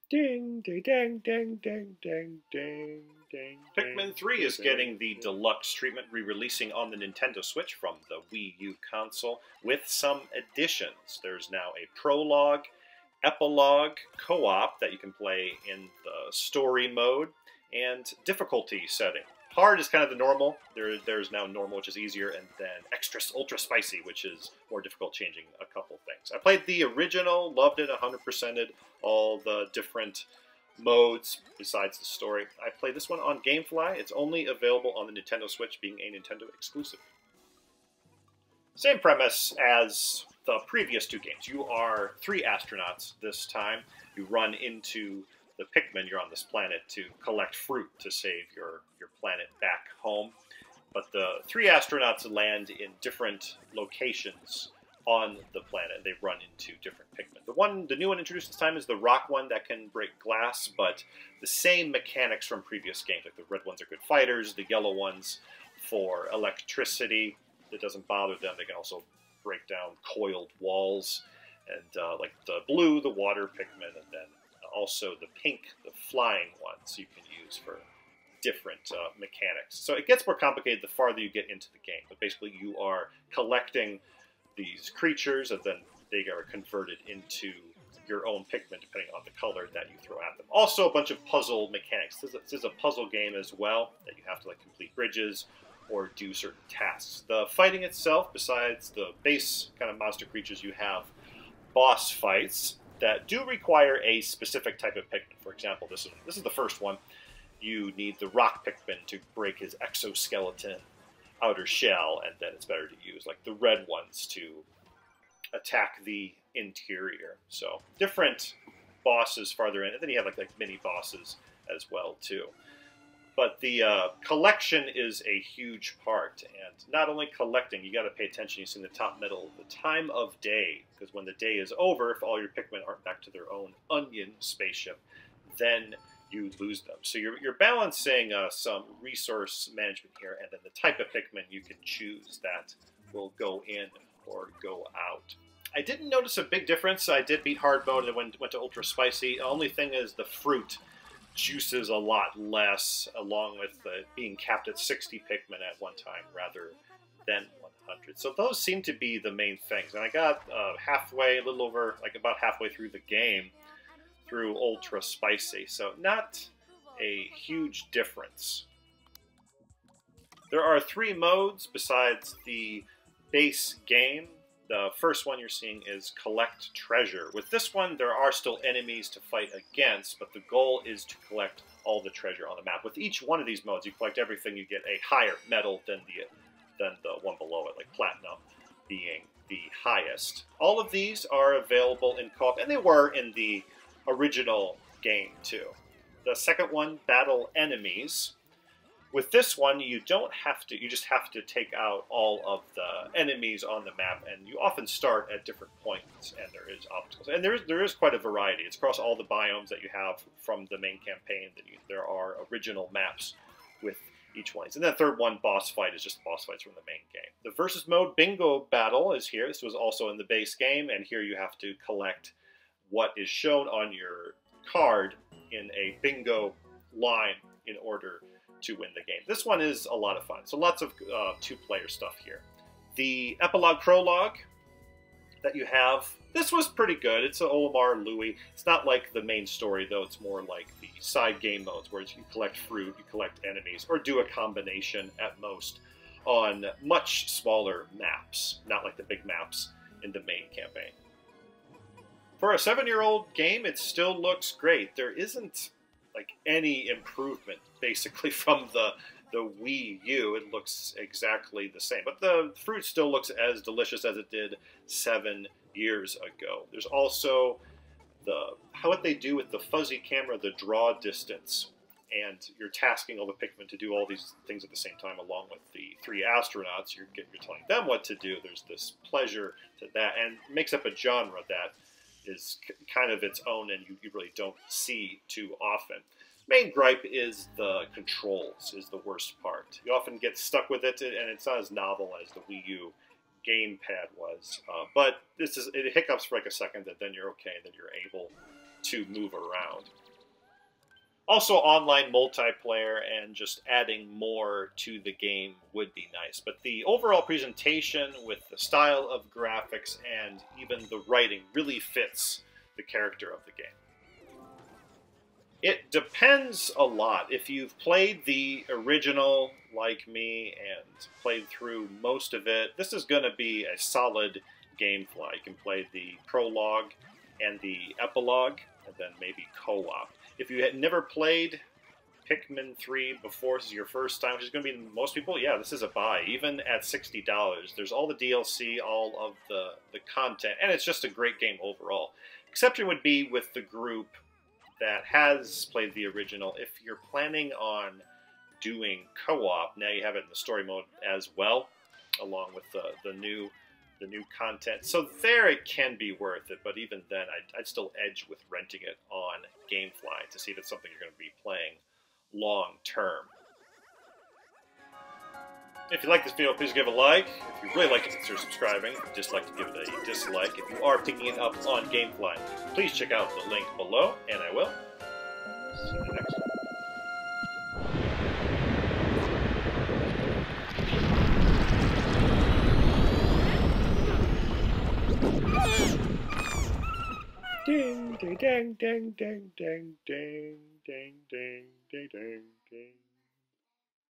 Ding, ding, ding, ding, ding, ding, ding, ding. Pikmin 3 is getting the Deluxe treatment, re-releasing on the Nintendo Switch from the Wii U console with some additions. There's now a prologue, epilogue, co-op that you can play in the story mode, and difficulty setting. Hard is kind of the normal. There's now normal, which is easier, and then extra ultra spicy, which is more difficult, changing a couple things. I played the original, loved it, 100%ed all the different modes besides the story. I played this one on Gamefly. It's only available on the Nintendo Switch, being a Nintendo exclusive. Same premise as the previous two games. You are 3 astronauts this time. You run into the Pikmin. You're on this planet to collect fruit to save your planet back home. But the 3 astronauts land in different locations on the planet. They run into different Pikmin. The new one introduced this time is the rock one that can break glass, but the same mechanics from previous games. Like the red ones are good fighters, the yellow ones for electricity. It doesn't bother them. They can also break down coiled walls. And like the blue, the water Pikmin, and then also the pink, the flying ones you can use for different mechanics. So it gets more complicated the farther you get into the game. But basically you are collecting these creatures, and then they are converted into your own Pikmin depending on the color that you throw at them. Also a bunch of puzzle mechanics. This is a puzzle game as well, that you have to like complete bridges or do certain tasks. The fighting itself, besides the base kind of monster creatures, you have boss fights that do require a specific type of Pikmin. For example, this is the first one. You need the rock Pikmin to break his exoskeleton outer shell, and then it's better to use like the red ones to attack the interior. So different bosses farther in, and then you have like mini bosses as well too. But the collection is a huge part, and not only collecting, you got to pay attention. You see in the top middle, the time of day, because when the day is over, if all your Pikmin aren't back to their own onion spaceship, then you lose them. So you're balancing some resource management here, and then the type of Pikmin you can choose that will go in or go out. I didn't notice a big difference. I did beat hard mode and went to ultra spicy. The only thing is the fruit juices a lot less, along with being capped at 60 Pikmin at one time rather than 100. So those seem to be the main things. And I got halfway, a little over, like about halfway through the game, through ultra spicy. So not a huge difference. There are 3 modes besides the base game. The first one you're seeing is collect treasure. With this one, there are still enemies to fight against, but the goal is to collect all the treasure on the map. With each one of these modes, you collect everything, you get a higher medal than the one below it, like platinum being the highest. All of these are available in co-op, and they were in the original game too. The second one, battle enemies. With this one, you don't have to, you just have to take out all of the enemies on the map, and you often start at different points, and there is obstacles. And there is quite a variety. It's across all the biomes that you have from the main campaign. There are original maps with each one. And then the third one, boss fight, is just boss fights from the main game. The versus mode bingo battle is here. This was also in the base game, and here you have to collect what is shown on your card in a bingo line in order to win the game. This one is a lot of fun. So lots of 2-player stuff here. The Epilogue Prologue that you have, this was pretty good. It's an Olimar Louis. It's not like the main story, though. It's more like the side game modes, where you collect fruit, you collect enemies, or do a combination at most on much smaller maps, not like the big maps in the main campaign. For a 7-year-old game, it still looks great. There isn't like any improvement basically from the Wii U. It looks exactly the same, but the fruit still looks as delicious as it did 7 years ago. There's also what they do with the fuzzy camera, the draw distance, and you're tasking all the Pikmin to do all these things at the same time, along with the 3 astronauts. You're telling them what to do. There's this pleasure to that, and it makes up a genre that is kind of its own, and you really don't see too often. Main gripe is the controls is the worst part. You often get stuck with it, and it's not as novel as the Wii U gamepad was. But it hiccups for like a second, and then you're okay, and then you're able to move around. Also, online multiplayer and just adding more to the game would be nice. But the overall presentation with the style of graphics and even the writing really fits the character of the game. It depends a lot. If you've played the original, like me, and played through most of it, this is going to be a solid gamefly. You can play the prologue and the epilogue, and then maybe co-op. If you had never played Pikmin 3 before, this is your first time, which is going to be most people, yeah, this is a buy. Even at $60, there's all the DLC, all of the content, and it's just a great game overall. Exception would be with the group that has played the original. If you're planning on doing co-op, now you have it in the story mode as well, along with the new content. So there it can be worth it, but even then, I'd still edge with renting it on gamefly to see if it's something you're going to be playing long term. If you like this video, please give a like. If you really like it, consider subscribing. If you dislike it, give it a dislike. If you are picking it up on gamefly, please check out the link below, and I will see you next time. Ding, ding, ding, ding, ding, ding, ding, ding, ding, ding, ding, ding.